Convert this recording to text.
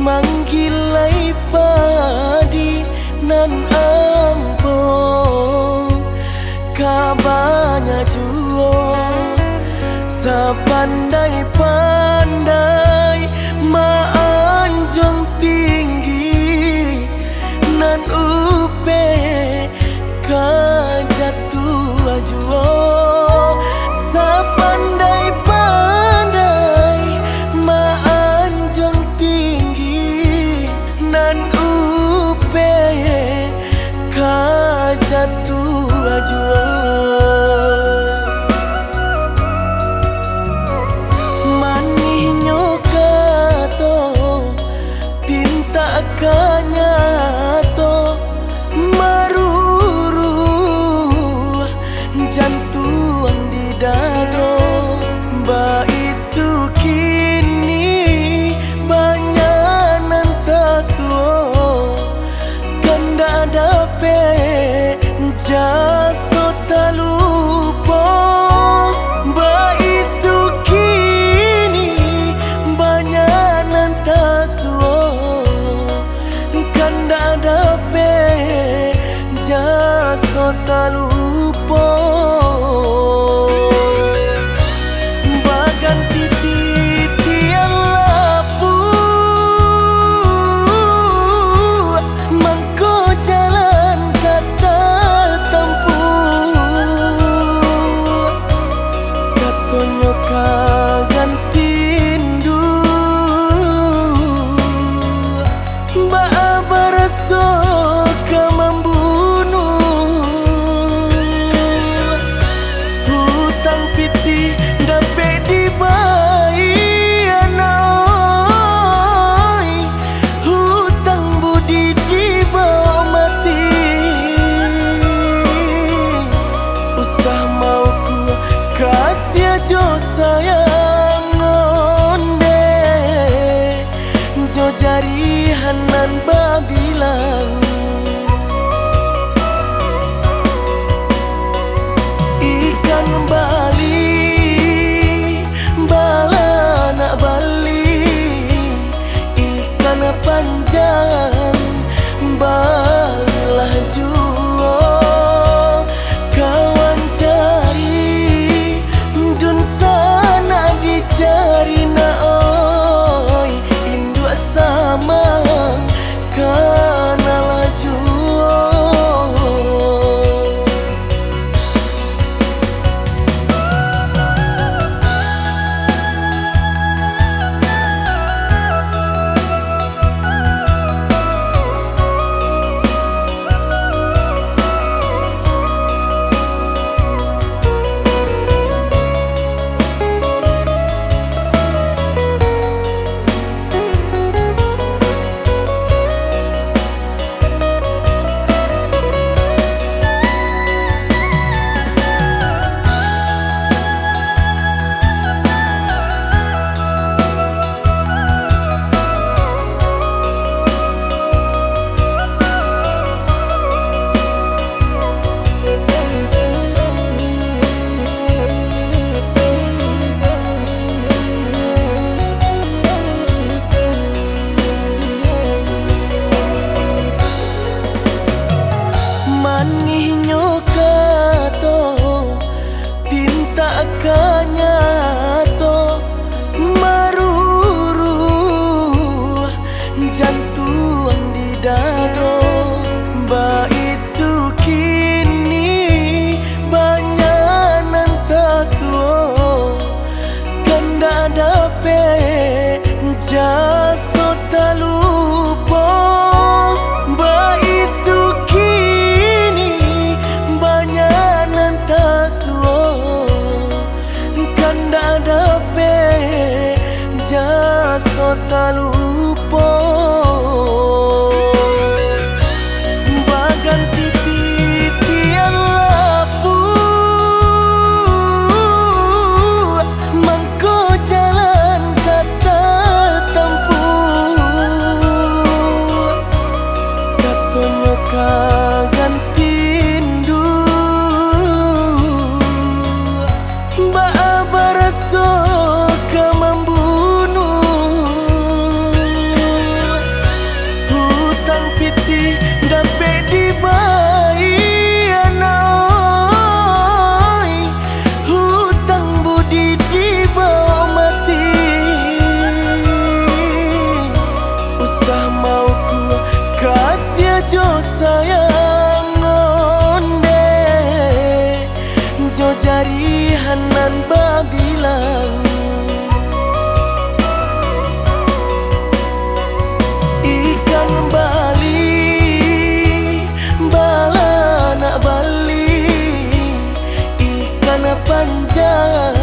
manggilai padi nan ampun kabanya juo sepandai-pandai maanjong tinggi nan upe kajatua juo sepandai-pandai maanjong tinggi nan upe kajatua juo kanyato maruru jantung di dado ba itu kini banyak nantasuo kanda dape jaso talupo ba itu kini banyak nantasuo kanda dape jaso talupo bagan titian lapu mangko jalan kata tempuh katonyo kagantindu baraso ka membunuh hutang piti dapat dibayar anai hutang budi dibawa mati usah mau ku kasih jo sayang onde jo jari hanan babilang ikan bali balana bali ikan panjang balilah juo kawan cari dun sana dicari naoi induk sama kana lajuo maninyo kato pinta kanyato maruru jantung di dado ba itu kini banyak nantasuo kanda dape jaso talupo ba itu kanda dape jaso talupo bagan titian lapu mangko jalan kata tempuh katonyo kagantindu baraso ka membunuh sayang ngonde jo jari hanan babilang ikan bali bala nak bali ikan panjang